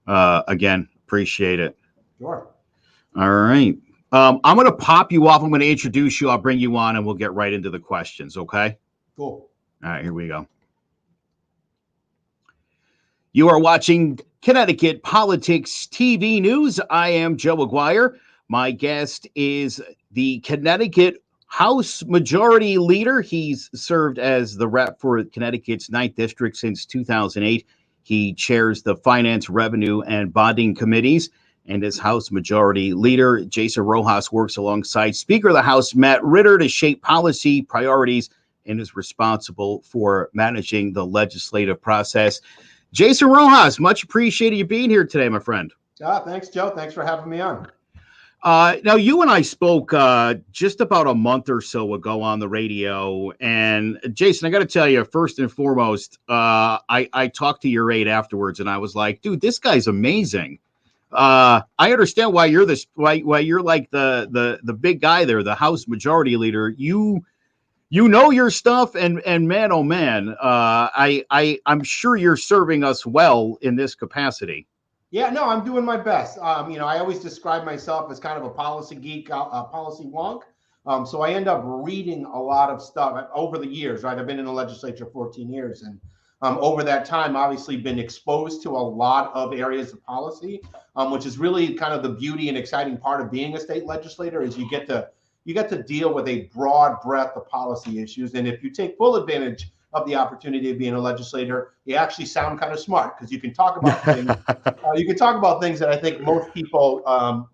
Again, appreciate it. Sure. All right. I'm going to pop you off. I'm going to introduce you. I'll bring you on and we'll get right into the questions. Okay. Cool. All right. Here we go. You are watching Connecticut Politics TV News. I am Joe Aguirre. My guest is the Connecticut House Majority Leader. He's served as the rep for Connecticut's 9th District since 2008. He chairs the Finance, Revenue, and Bonding Committees. And as House Majority Leader, Jason Rojas works alongside Speaker of the House, Matt Ritter, to shape policy priorities and is responsible for managing the legislative process. Jason Rojas, much appreciated you being here today, my friend. Thanks, Joe. Thanks for having me on. Now, you and I spoke just about a month or so ago on the radio. And Jason, I got to tell you, first and foremost, I talked to your aide afterwards, and I was like, dude, this guy's amazing. I understand why you're why you're like the big guy there, the House Majority Leader. You know your stuff, and man, oh man, I'm sure you're serving us well in this capacity. Yeah, no, I'm doing my best. I always describe myself as kind of a policy geek, a policy wonk. So I end up reading a lot of stuff over the years, right? I've been in the legislature 14 years, and over that time, obviously been exposed to a lot of areas of policy, which is really kind of the beauty and exciting part of being a state legislator is you get to deal with a broad breadth of policy issues. And if you take full advantage of the opportunity of being a legislator, you actually sound kind of smart because you can talk about things. You can talk about things that I think most people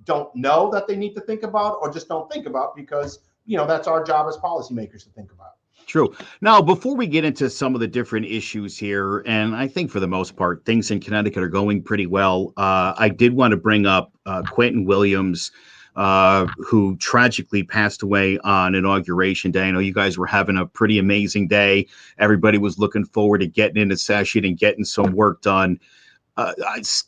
don't know that they need to think about or just don't think about because, that's our job as policymakers to think about. True. Now, before we get into some of the different issues here, and I think for the most part, things in Connecticut are going pretty well. I did want to bring up Quentin Williams, who tragically passed away on Inauguration Day. I know you guys were having a pretty amazing day. Everybody was looking forward to getting into session and getting some work done.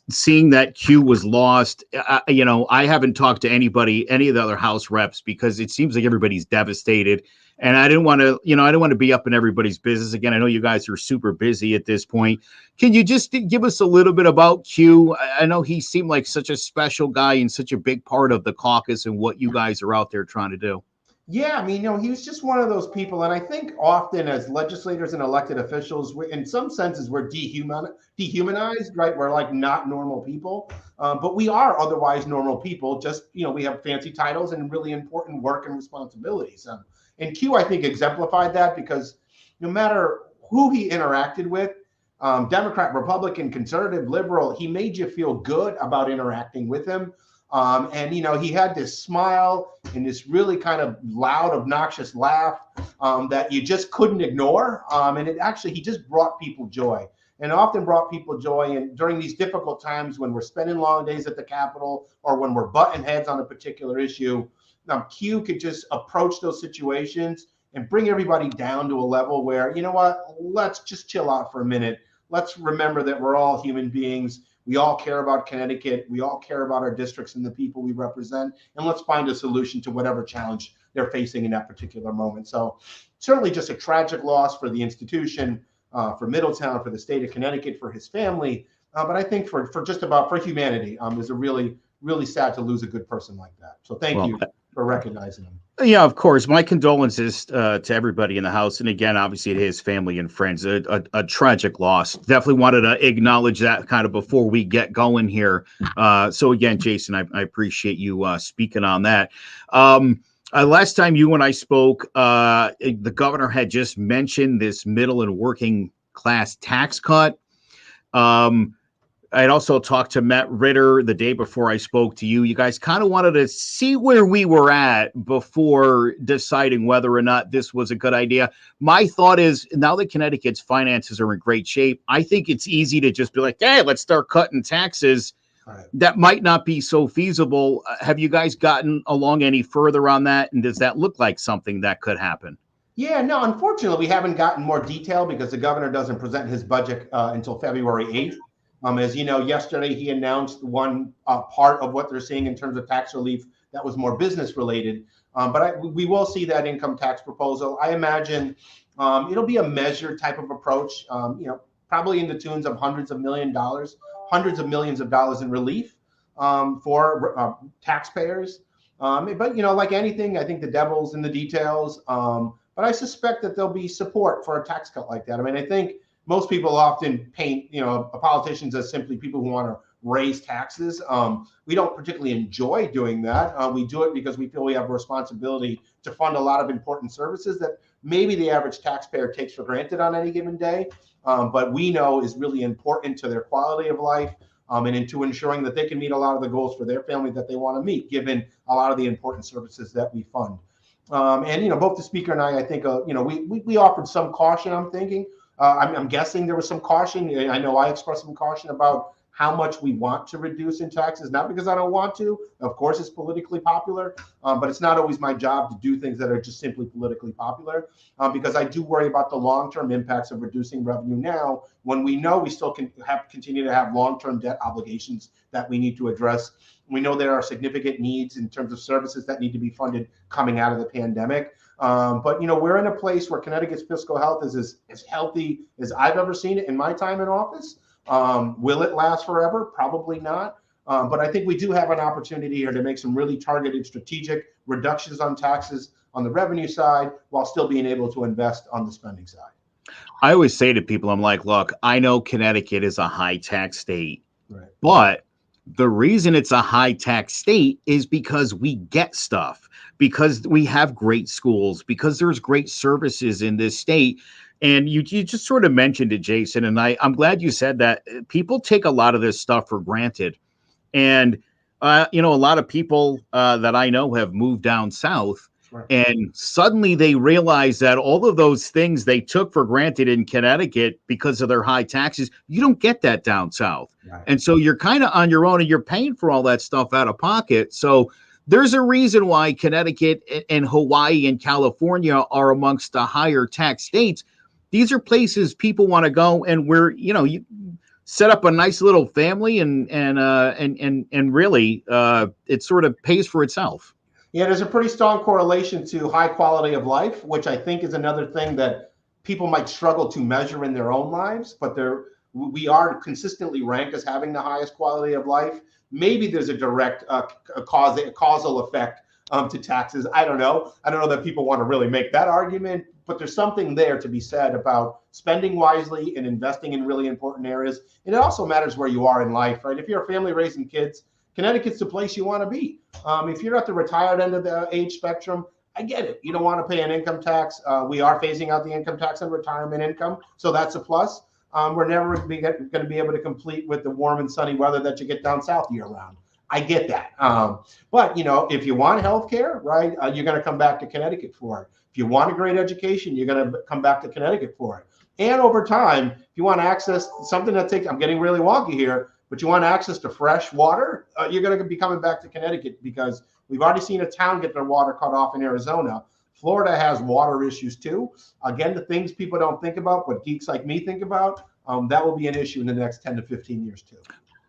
Seeing that Q was lost, I haven't talked to any of the other House reps because it seems like everybody's devastated. And I didn't want to be up in everybody's business again. I know you guys are super busy at this point. Can you just give us a little bit about Q? I know he seemed like such a special guy and such a big part of the caucus and what you guys are out there trying to do. Yeah, he was just one of those people. And I think often as legislators and elected officials, in some senses, we're dehumanized, right? We're like not normal people, but we are otherwise normal people. Just, we have fancy titles and really important work and responsibilities. And Q, I think, exemplified that because no matter who he interacted with, Democrat, Republican, conservative, liberal, he made you feel good about interacting with him. And he had this smile and this really kind of loud, obnoxious laugh that you just couldn't ignore. And he just brought people joy and often brought people joy. And during these difficult times when we're spending long days at the Capitol or when we're butting heads on a particular issue, Q could just approach those situations and bring everybody down to a level where, let's just chill out for a minute. Let's remember that we're all human beings. We all care about Connecticut. We all care about our districts and the people we represent. And let's find a solution to whatever challenge they're facing in that particular moment. So certainly just a tragic loss for the institution, for Middletown, for the state of Connecticut, for his family. But I think for humanity, it's a really, really sad to lose a good person like that. So thank you for recognizing him. Yeah, of course. My condolences to everybody in the House. And again, obviously to his family and friends, a tragic loss. Definitely wanted to acknowledge that kind of before we get going here. So again, Jason, I appreciate you speaking on that. Last time you and I spoke, the governor had just mentioned this middle and working class tax cut. I had also talked to Matt Ritter the day before I spoke to you. You guys kind of wanted to see where we were at before deciding whether or not this was a good idea. My thought is now that Connecticut's finances are in great shape, I think it's easy to just be like, hey, let's start cutting taxes. Right. That might not be so feasible. Have you guys gotten along any further on that? And does that look like something that could happen? Yeah, no, unfortunately, we haven't gotten more detail because the governor doesn't present his budget until February 8th. As you know, yesterday he announced one part of what they're seeing in terms of tax relief that was more business related. But we will see that income tax proposal. I imagine it'll be a measured type of approach, probably in the tunes of hundreds of $1 hundreds of millions of dollars in relief for taxpayers. But, like anything, I think the devil's in the details. But I suspect that there'll be support for a tax cut like that. I mean, I think most people often paint, politicians as simply people who want to raise taxes. We don't particularly enjoy doing that. We do it because we feel we have a responsibility to fund a lot of important services that maybe the average taxpayer takes for granted on any given day, but we know is really important to their quality of life, and into ensuring that they can meet a lot of the goals for their family that they want to meet, given a lot of the important services that we fund. And both the speaker and I think we offered some caution. I'm guessing there was some caution. I know I expressed some caution about how much we want to reduce in taxes, not because I don't want to. Of course, it's politically popular, but it's not always my job to do things that are just simply politically popular, because I do worry about the long-term impacts of reducing revenue now, when we know we still continue to have long-term debt obligations that we need to address. We know there are significant needs in terms of services that need to be funded coming out of the pandemic. But we're in a place where Connecticut's fiscal health is as healthy as I've ever seen it in my time in office. Will it last forever? Probably not. But I think we do have an opportunity here to make some really targeted strategic reductions on taxes on the revenue side, while still being able to invest on the spending side. I always say to people, I'm like, look, I know Connecticut is a high tax state, right, but the reason it's a high tax state is because we get stuff, because we have great schools, because there's great services in this state. And you just sort of mentioned it, Jason, and I'm glad you said that. People take a lot of this stuff for granted. And, a lot of people that I know have moved down south, right, and suddenly they realize that all of those things they took for granted in Connecticut because of their high taxes, you don't get that down south. right. And so you're kind of on your own, and you're paying for all that stuff out of pocket. So there's a reason why Connecticut and Hawaii and California are amongst the higher tax states. These are places people want to go, and where you set up a nice little family, and really it sort of pays for itself. Yeah, there's a pretty strong correlation to high quality of life, which I think is another thing that people might struggle to measure in their own lives, but we are consistently ranked as having the highest quality of life. Maybe there's a direct causal effect to taxes. I don't know. I don't know that people want to really make that argument, but there's something there to be said about spending wisely and investing in really important areas. And it also matters where you are in life, right? If you're a family raising kids, Connecticut's the place you want to be. If you're at the retired end of the age spectrum, I get it. You don't want to pay an income tax. We are phasing out the income tax on retirement income, so that's a plus. We're never going to be able to compete with the warm and sunny weather that you get down south year round. I get that. But, if you want healthcare, right, you're going to come back to Connecticut for it. If you want a great education, you're going to come back to Connecticut for it. And over time, if you want access to something I'm getting really wonky here, but you want access to fresh water, you're going to be coming back to Connecticut, because we've already seen a town get their water cut off in Arizona. Florida has water issues too. Again, the things people don't think about, but geeks like me think about, that will be an issue in the next 10 to 15 years too.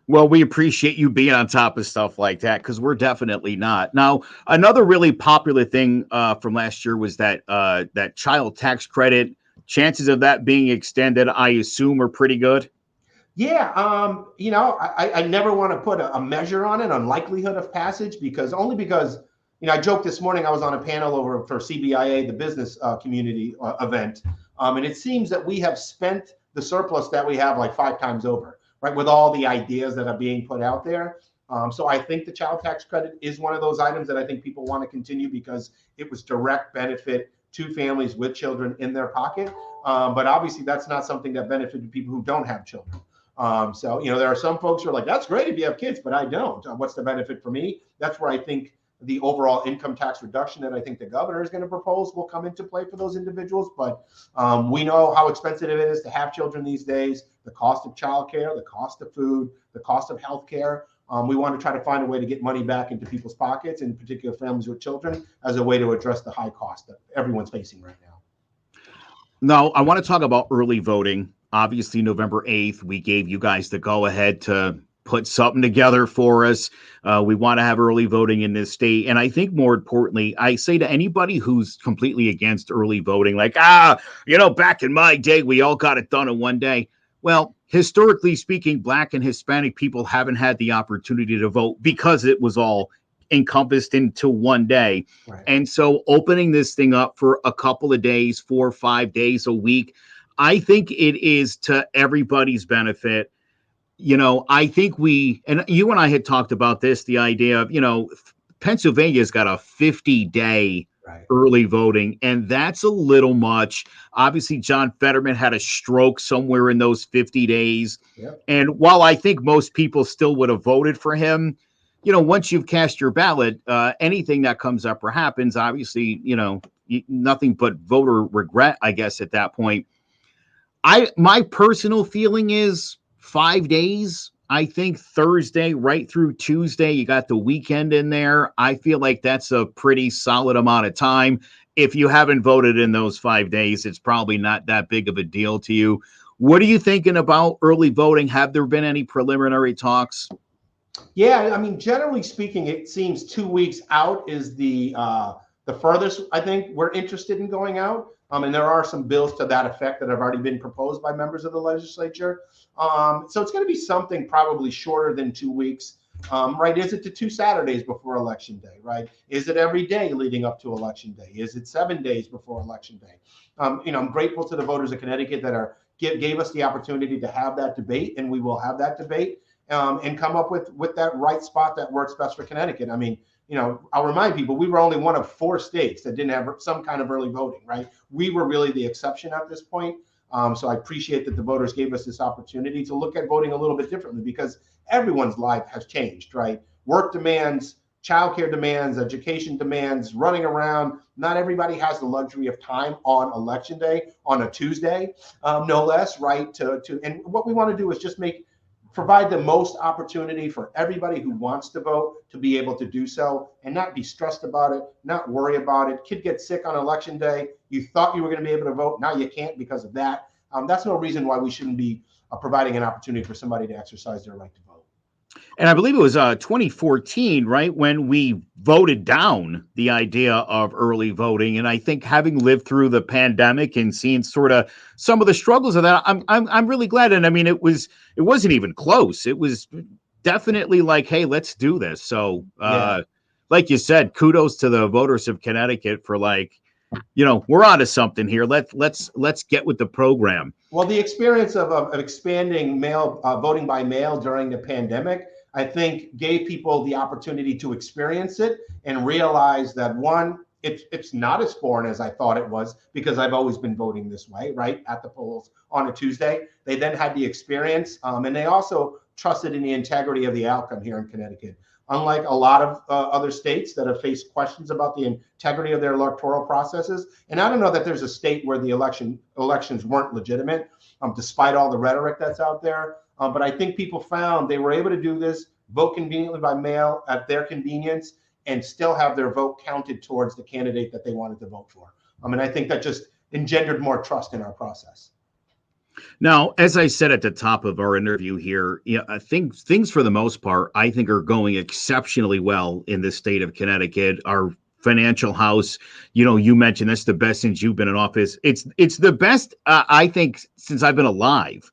Well, we appreciate you being on top of stuff like that, because we're definitely not. Now, another really popular thing from last year was that child tax credit. Chances of that being extended, I assume, are pretty good. Yeah, I never want to put a measure on it, on likelihood of passage, because I joked this morning I was on a panel over for CBIA, the business community event, and it seems that we have spent the surplus that we have like 5 times over, right, with all the ideas that are being put out there. So I think the child tax credit is one of those items that I think people want to continue, because it was direct benefit to families with children in their pocket. But obviously that's not something that benefited people who don't have children. So, there are some folks who are like, that's great if you have kids, but I don't. What's the benefit for me? That's where I think the overall income tax reduction that I think the governor is going to propose will come into play for those individuals. But we know how expensive it is to have children these days, the cost of childcare, the cost of food, the cost of healthcare. We want to try to find a way to get money back into people's pockets, in particular families with children, as a way to address the high cost that everyone's facing right now. Now, I want to talk about early voting. Obviously, November 8th, we gave you guys the go-ahead to put something together for us. We want to have early voting in this state. And I think more importantly, I say to anybody who's completely against early voting, like, back in my day, we all got it done in one day. Well, historically speaking, Black and Hispanic people haven't had the opportunity to vote because it was all encompassed into one day. Right. And so opening this thing up for a couple of days, 4 or 5 days a week, I think it is to everybody's benefit. I think and you and I had talked about this, the idea of, Pennsylvania's got a 50-day Right. early voting, and that's a little much. Obviously, John Fetterman had a stroke somewhere in those 50 days. Yep. And while I think most people still would have voted for him, once you've cast your ballot, anything that comes up or happens, obviously, nothing but voter regret, I guess, at that point. My personal feeling is 5 days. I think Thursday right through Tuesday, you got the weekend in there. I feel like that's a pretty solid amount of time. If you haven't voted in those 5 days, it's probably not that big of a deal to you. What are you thinking about early voting? Have there been any preliminary talks? Yeah, I mean, generally speaking, it seems 2 weeks out is the furthest I think we're interested in going out. And there are some bills to that effect that have already been proposed by members of the legislature. So it's going to be something probably shorter than 2 weeks. Right? Is it the 2 Saturdays before Election Day? Right? Is it every day leading up to Election Day? Is it 7 days before Election Day? I'm grateful to the voters of Connecticut that gave us the opportunity to have that debate, and we will have that debate. And come up with that right spot that works best for Connecticut. I mean, I'll remind people, we were only one of 4 states that didn't have some kind of early voting, right? We were really the exception at this point. So I appreciate that the voters gave us this opportunity to look at voting a little bit differently, because everyone's life has changed, right? Work demands, childcare demands, education demands, running around. Not everybody has the luxury of time on Election Day, on a Tuesday, no less, right? And what we want to do is just provide the most opportunity for everybody who wants to vote to be able to do so and not be stressed about it, not worry about it. Kid gets sick on Election Day. You thought you were going to be able to vote. Now you can't because of that. That's no reason why we shouldn't be providing an opportunity for somebody to exercise their right to vote. And I believe it was 2014, right, when we voted down the idea of early voting. And I think, having lived through the pandemic and seeing sort of some of the struggles of that, I'm really glad. And I mean, it wasn't even close. It was definitely like, hey, let's do this. So, like you said, kudos to the voters of Connecticut for we're onto something here. Let's get with the program. Well, the experience of expanding mail voting by mail during the pandemic, I think, gave people the opportunity to experience it and realize that, one, it's not as foreign as I thought it was, because I've always been voting this way, right, at the polls on a Tuesday. They then had the experience, and they also trusted in the integrity of the outcome here in Connecticut. Unlike a lot of other states that have faced questions about the integrity of their electoral processes. And I don't know that there's a state where the elections weren't legitimate, despite all the rhetoric that's out there. But I think people found they were able to do this, vote conveniently by mail at their convenience, and still have their vote counted towards the candidate that they wanted to vote for. And I think that just engendered more trust in our process. Now, as I said at the top of our interview here, I think things for the most part, I think, are going exceptionally well in the state of Connecticut. Our financial house, you mentioned that's the best since you've been in office. It's the best, I think, since I've been alive.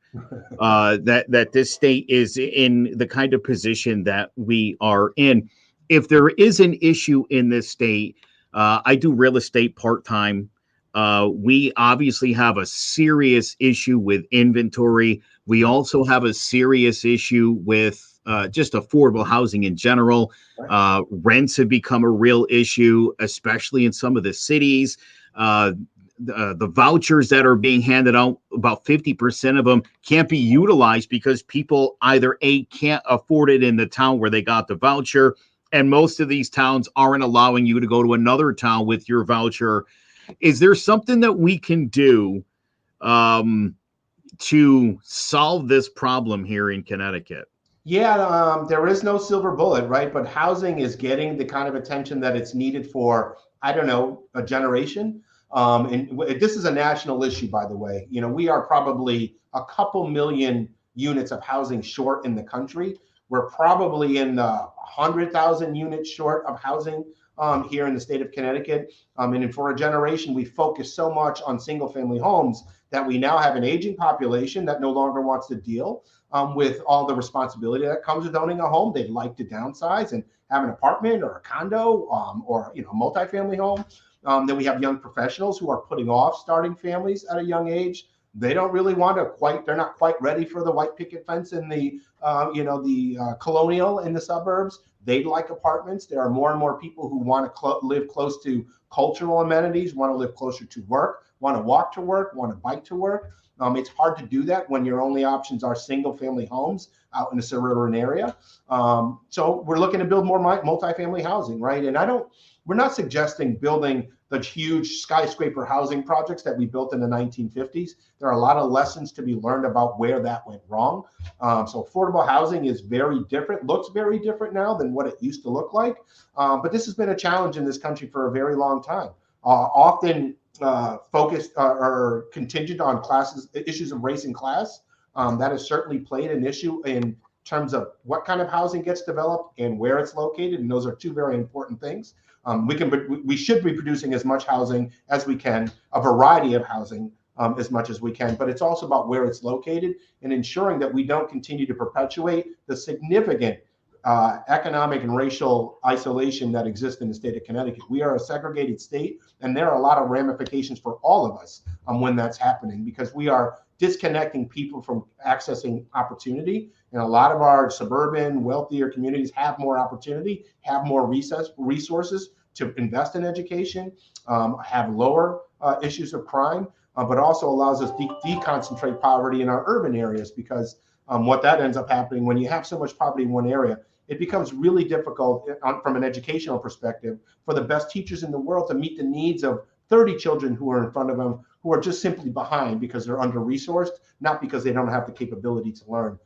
That this state is in the kind of position that we are in. If there is an issue in this state, I do real estate part-time. We obviously have a serious issue with inventory. We also have a serious issue with just affordable housing in general. Rents have become a real issue, especially in some of the cities. The vouchers that are being handed out, about 50% of them can't be utilized because people either can't afford it in the town where they got the voucher, and most of these towns aren't allowing you to go to another town with your voucher. Is there something that we can do to solve this problem here in Connecticut? Yeah, there is no silver bullet, right? But housing is getting the kind of attention that it's needed for, I don't know, a generation. And this is a national issue, by the way. We are probably a couple million units of housing short in the country. We're probably in the 100,000 units short of housing here in the state of Connecticut. And for a generation, we focused so much on single family homes that we now have an aging population that no longer wants to deal with all the responsibility that comes with owning a home. They'd like to downsize and have an apartment or a condo or a multifamily home. Then we have young professionals who are putting off starting families at a young age. They don't really want to they're not quite ready for the white picket fence in the colonial in the suburbs. They'd like apartments. There are more and more people who want to live close to cultural amenities, want to live closer to work, want to walk to work, want to bike to work. It's hard to do that when your only options are single family homes out in a suburban area. So we're looking to build more multifamily housing, right? And we're not suggesting building the huge skyscraper housing projects that we built in the 1950s. There are a lot of lessons to be learned about where that went wrong. So affordable housing is very different, looks very different now than what it used to look like. But this has been a challenge in this country for a very long time. Often focused or contingent on issues of race and class. That has certainly played an issue in terms of what kind of housing gets developed and where it's located. And those are two very important things. We should be producing as much housing as we can, a variety of housing as much as we can, but it's also about where it's located and ensuring that we don't continue to perpetuate the significant economic and racial isolation that exists in the state of Connecticut. We are a segregated state, and there are a lot of ramifications for all of us when that's happening, because we are disconnecting people from accessing opportunity. And a lot of our suburban, wealthier communities have more opportunity, have more resources to invest in education, have lower issues of crime, but also allows us to deconcentrate poverty in our urban areas, because what that ends up happening when you have so much poverty in one area, it becomes really difficult from an educational perspective for the best teachers in the world to meet the needs of 30 children who are in front of them who are just simply behind because they're under-resourced, not because they don't have the capability to learn.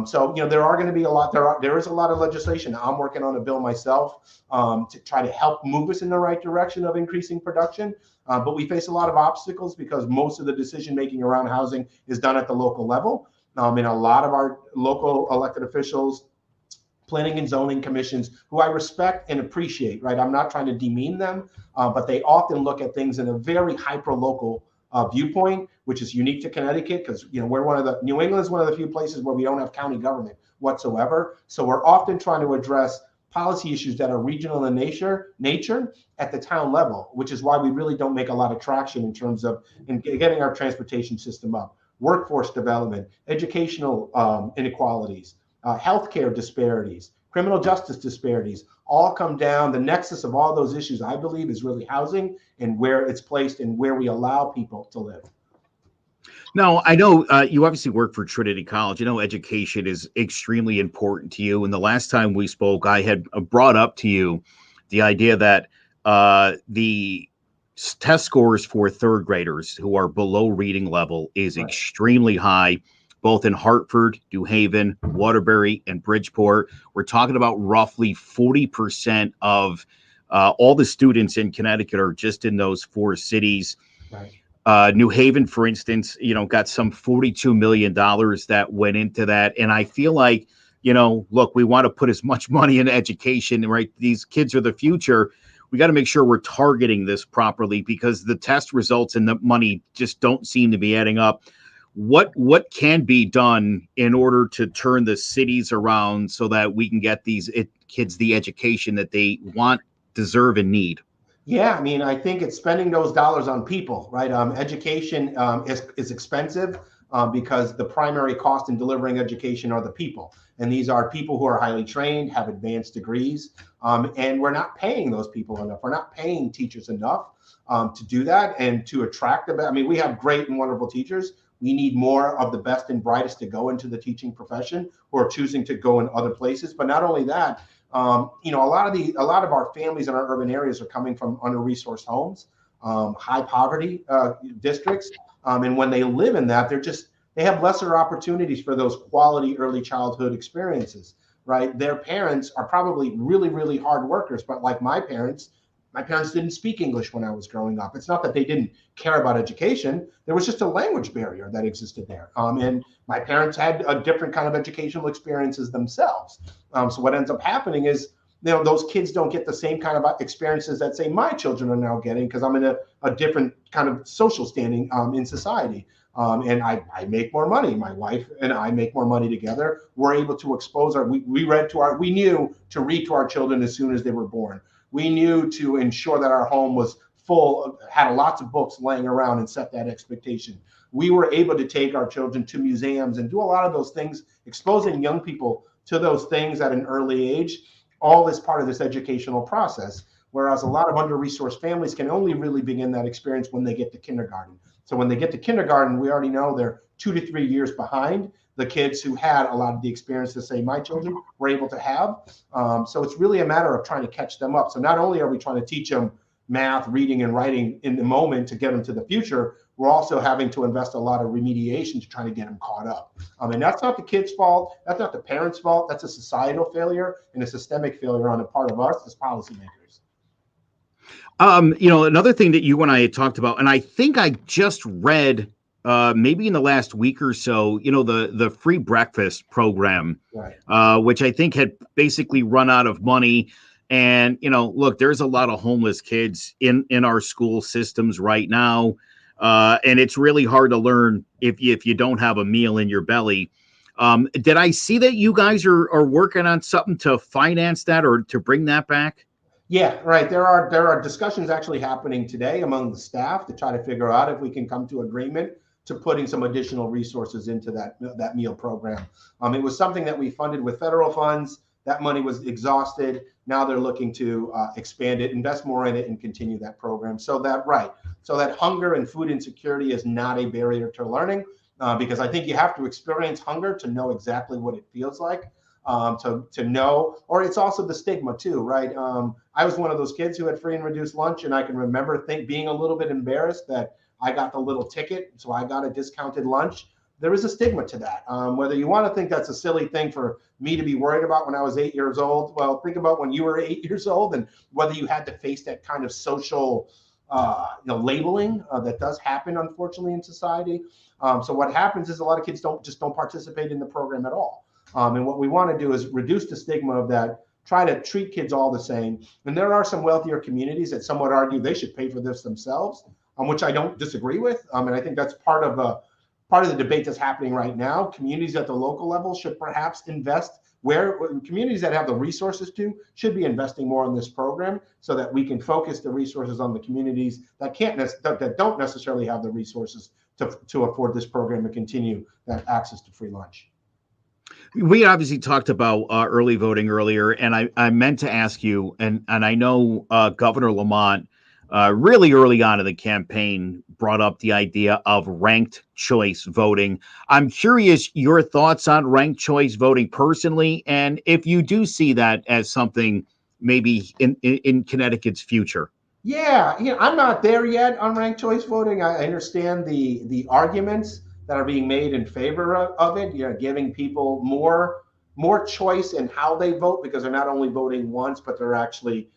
So there are going to be a lot. There is a lot of legislation. I'm working on a bill myself to try to help move us in the right direction of increasing production. But we face a lot of obstacles because most of the decision making around housing is done at the local level. And a lot of our local elected officials, planning and zoning commissions, who I respect and appreciate, right? I'm not trying to demean them, but they often look at things in a very hyper-local viewpoint, which is unique to Connecticut, because New England is one of the few places where we don't have county government whatsoever. So we're often trying to address policy issues that are regional in nature at the town level, which is why we really don't make a lot of traction in terms of getting our transportation system up, workforce development, educational inequalities, healthcare disparities, criminal justice disparities, all come down. The nexus of all those issues, I believe, is really housing and where it's placed and where we allow people to live. Now, I know you obviously work for Trinity College. Education is extremely important to you. And the last time we spoke, I had brought up to you the idea that the test scores for third graders who are below reading level is extremely high, both in Hartford, New Haven, Waterbury, and Bridgeport. We're talking about roughly 40% of all the students in Connecticut are just in those four cities. Right. New Haven, for instance, got some $42 million that went into that. And I feel like, look, we want to put as much money into education, right? These kids are the future. We got to make sure we're targeting this properly, because the test results and the money just don't seem to be adding up. What can be done in order to turn the cities around so that we can get these kids the education that they want, deserve, and need? Yeah, I mean, I think it's spending those dollars on people, right? Education is expensive because the primary cost in delivering education are the people. And these are people who are highly trained, have advanced degrees, and we're not paying those people enough. We're not paying teachers enough to do that and to attract them. I mean, we have great and wonderful teachers. We need more of the best and brightest to go into the teaching profession who are choosing to go in other places. But not only that, a lot of our families in our urban areas are coming from under-resourced homes, high poverty districts, and when they live in that, they have lesser opportunities for those quality early childhood experiences, right? Their parents are probably really, really hard workers, but like my parents didn't speak English when I was growing up. It's not that they didn't care about education. There was just a language barrier that existed there. And my parents had a different kind of educational experiences themselves. So what ends up happening is those kids don't get the same kind of experiences that, say, my children are now getting, because I'm in a different kind of social standing in society. And I make more money. My wife and I make more money together. We're able to expose we knew to read to our children as soon as they were born. We knew to ensure that our home was full, had lots of books laying around, and set that expectation. We were able to take our children to museums and do a lot of those things, exposing young people to those things at an early age, all as part of this educational process. Whereas a lot of under-resourced families can only really begin that experience when they get to kindergarten. So when they get to kindergarten, we already know they're 2 to 3 years behind the kids who had a lot of the experiences, say, my children were able to have. So it's really a matter of trying to catch them up. So not only are we trying to teach them math, reading, and writing in the moment to get them to the future, we're also having to invest a lot of remediation to try to get them caught up. And that's not the kids' fault. That's not the parents' fault. That's a societal failure and a systemic failure on the part of us as policymakers. Another thing that you and I had talked about, and I think I just read maybe in the last week or so, the free breakfast program, right. Which I think had basically run out of money. And, look, there's a lot of homeless kids in our school systems right now. And it's really hard to learn if you don't have a meal in your belly. Did I see that you guys are working on something to finance that or to bring that back? Yeah, right. There are discussions actually happening today among the staff to try to figure out if we can come to agreement to putting some additional resources into that meal program. It was something that we funded with federal funds. That money was exhausted. Now they're looking to expand it, invest more in it, and continue that program. So that hunger and food insecurity is not a barrier to learning, because I think you have to experience hunger to know exactly what it feels like. To know, or it's also the stigma too, right? I was one of those kids who had free and reduced lunch, and I can remember being a little bit embarrassed that I got the little ticket, so I got a discounted lunch. There is a stigma to that. Whether you want to think that's a silly thing for me to be worried about when I was 8 years old, well, think about when you were 8 years old and whether you had to face that kind of social labeling that does happen, unfortunately, in society. So what happens is a lot of kids don't participate in the program at all. And what we want to do is reduce the stigma of that, try to treat kids all the same. And there are some wealthier communities that some would argue they should pay for this themselves, which I don't disagree with. And I think that's part of the debate that's happening right now. Communities at the local level should perhaps invest where communities that have the resources should be investing more in this program so that we can focus the resources on the communities that don't necessarily have the resources to afford this program and continue that access to free lunch. We obviously talked about early voting earlier, and I meant to ask you, and I know Governor Lamont really early on in the campaign brought up the idea of ranked choice voting. I'm curious your thoughts on ranked choice voting personally, and if you do see that as something maybe in Connecticut's future. Yeah, I'm not there yet on ranked choice voting. I understand the arguments that are being made in favor of it, giving people more choice in how they vote, because they're not only voting once, but they're actually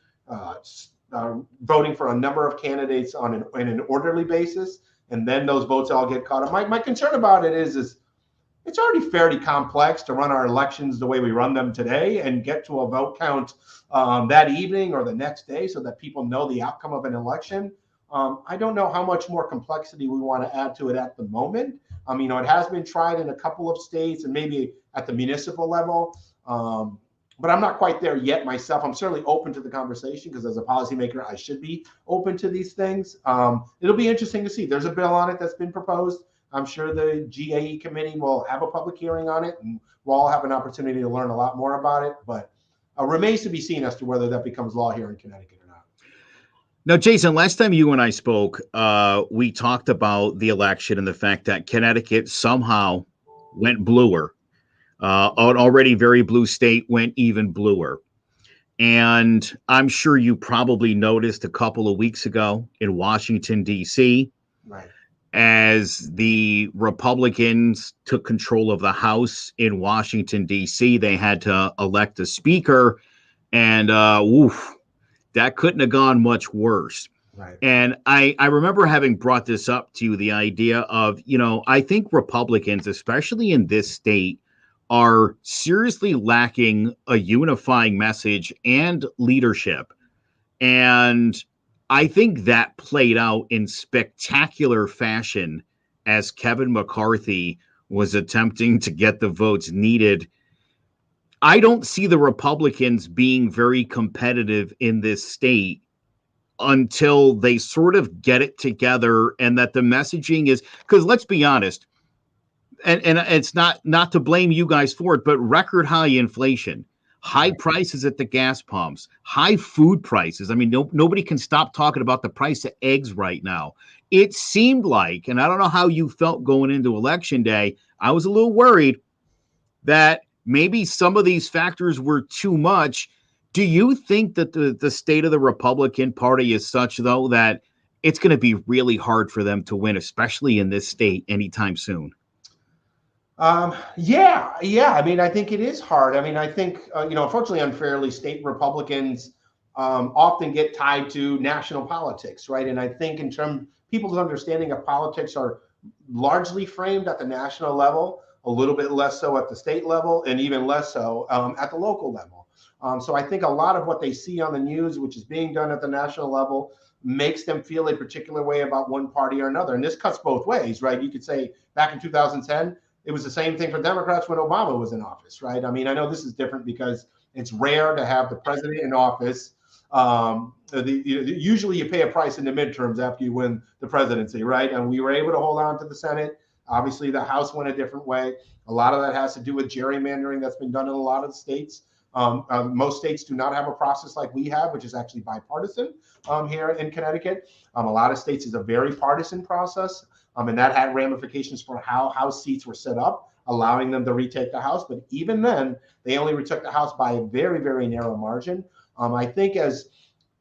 voting for a number of candidates in an orderly basis, and then those votes all get caught up. My concern about it is it's already fairly complex to run our elections the way we run them today and get to a vote count that evening or the next day so that people know the outcome of an election. I don't know how much more complexity we want to add to it at the moment. It has been tried in a couple of states and maybe at the municipal level. But I'm not quite there yet myself. I'm certainly open to the conversation because as a policymaker, I should be open to these things. It'll be interesting to see. There's a bill on it that's been proposed. I'm sure the GAE committee will have a public hearing on it, and we'll all have an opportunity to learn a lot more about it. But remains to be seen as to whether that becomes law here in Connecticut or not. Now, Jason, last time you and I spoke, we talked about the election and the fact that Connecticut somehow went bluer. An already very blue state went even bluer. And I'm sure you probably noticed a couple of weeks ago in Washington, D.C., right, as the Republicans took control of the House in Washington, D.C., they had to elect a speaker. And that couldn't have gone much worse. right. And I remember having brought this up to you, the idea of, I think Republicans, especially in this state, are seriously lacking a unifying message and leadership. And I think that played out in spectacular fashion as Kevin McCarthy was attempting to get the votes needed. I don't see the Republicans being very competitive in this state until they sort of get it together, and that the messaging is, because let's be honest, and it's not to blame you guys for it, but record high inflation, high prices at the gas pumps, high food prices. I mean, nobody can stop talking about the price of eggs right now. It seemed like, and I don't know how you felt going into election day, I was a little worried that maybe some of these factors were too much. Do you think that the state of the Republican Party is such, though, that it's going to be really hard for them to win, especially in this state, anytime soon? Yeah. I mean, I think it is hard. I mean, I think, unfortunately, unfairly, state Republicans often get tied to national politics, right? And I think in terms, people's understanding of politics are largely framed at the national level, a little bit less so at the state level, and even less so at the local level. So I think a lot of what they see on the news, which is being done at the national level, makes them feel a particular way about one party or another. And this cuts both ways, right? You could say back in 2010, it was the same thing for Democrats when Obama was in office, right? I mean, I know this is different because it's rare to have the president in office. Usually you pay a price in the midterms after you win the presidency, right? And we were able to hold on to the Senate. Obviously, the House went a different way. A lot of that has to do with gerrymandering that's been done in a lot of the states. Most states do not have a process like we have, which is actually bipartisan here in Connecticut. A lot of states is a very partisan process. And that had ramifications for how House seats were set up, allowing them to retake the House. But even then, they only retook the House by a very, very narrow margin. I think as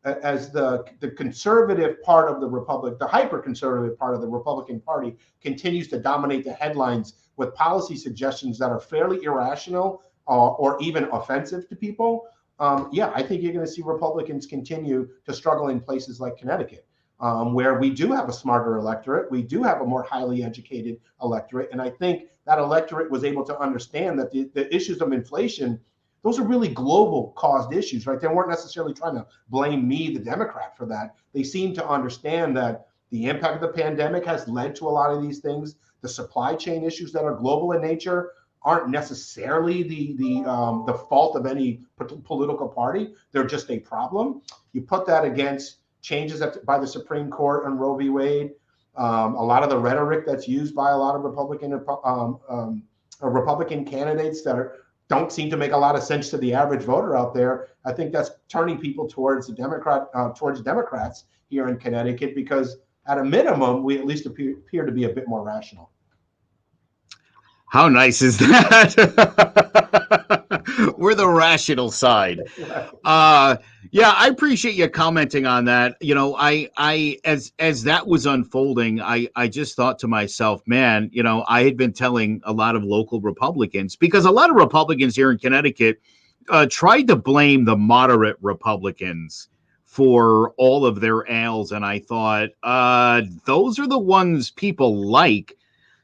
the conservative part of the Republic, the hyper-conservative part of the Republican Party continues to dominate the headlines with policy suggestions that are fairly irrational or even offensive to people, I think you're going to see Republicans continue to struggle in places like Connecticut. Where we do have a smarter electorate, we do have a more highly educated electorate. And I think that electorate was able to understand that the issues of inflation, those are really global caused issues, right? They weren't necessarily trying to blame me, the Democrat, for that. They seem to understand that the impact of the pandemic has led to a lot of these things. The supply chain issues that are global in nature aren't necessarily the fault of any political party. They're just a problem. You put that against changes by the Supreme Court on Roe v. Wade, a lot of the rhetoric that's used by a lot of Republican candidates that don't seem to make a lot of sense to the average voter out there. I think that's turning people towards Democrats here in Connecticut, because at a minimum, we at least appear to be a bit more rational. How nice is that? We're the rational side. I appreciate you commenting on that. You know, as that was unfolding, I just thought to myself, man, you know, I had been telling a lot of local Republicans, because a lot of Republicans here in Connecticut tried to blame the moderate Republicans for all of their ails. And I thought, those are the ones people like.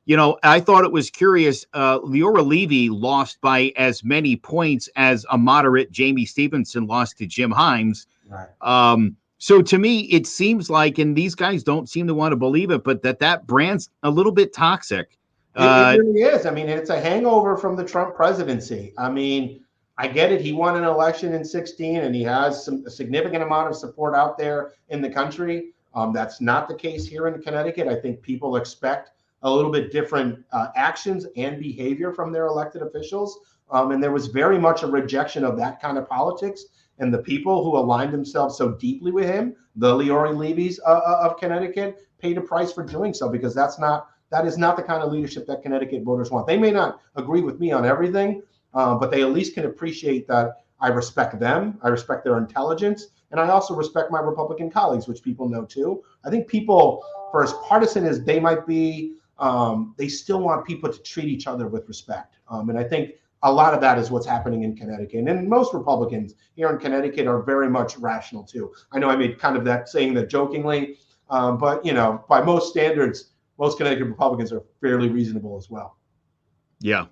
You know, I thought it was curious. Leora Levy lost by as many points as a moderate Jamie Stevenson lost to Jim Himes. Right. So to me, it seems like, and these guys don't seem to want to believe it, but that brand's a little bit toxic. It really is. I mean, it's a hangover from the Trump presidency. I mean, I get it. He won an election in 2016, and he has a significant amount of support out there in the country. That's not the case here in Connecticut. I think people expect a little bit different actions and behavior from their elected officials. And there was very much a rejection of that kind of politics. And the people who aligned themselves so deeply with him, the Leora Levys of Connecticut, paid a price for doing so, because that is not the kind of leadership that Connecticut voters want. They may not agree with me on everything, but they at least can appreciate that I respect them, I respect their intelligence, and I also respect my Republican colleagues, which people know too. I think people, for as partisan as they might be, they still want people to treat each other with respect. And I think a lot of that is what's happening in Connecticut. And most Republicans here in Connecticut are very much rational too. I know I made kind of saying that jokingly, but you know, by most standards, most Connecticut Republicans are fairly reasonable as well. Yeah.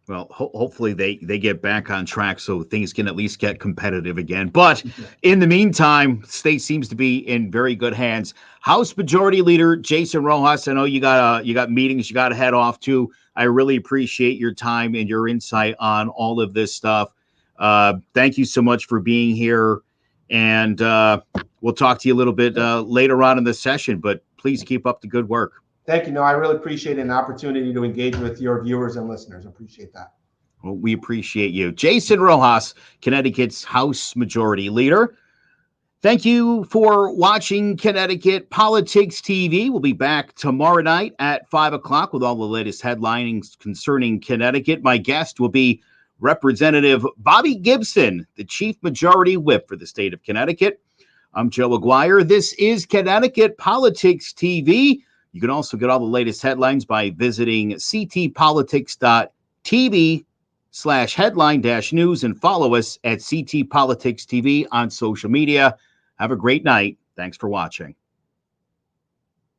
Well, hopefully they get back on track so things can at least get competitive again. But in the meantime, state seems to be in very good hands. House Majority Leader Jason Rojas, I know you got meetings you got to head off to. I really appreciate your time and your insight on all of this stuff. Thank you so much for being here, and we'll talk to you a little bit later on in the session. But please keep up the good work. Thank you. No, I really appreciate an opportunity to engage with your viewers and listeners. I appreciate that. Well, we appreciate you. Jason Rojas, Connecticut's House Majority Leader. Thank you for watching Connecticut Politics TV. We'll be back tomorrow night at 5 o'clock with all the latest headlinings concerning Connecticut. My guest will be Representative Bobby Gibson, the Chief Majority Whip for the state of Connecticut. I'm Joe Aguirre. This is Connecticut Politics TV. You can also get all the latest headlines by visiting ctpolitics.tv/headline-news and follow us at CT Politics TV on social media. Have a great night. Thanks for watching.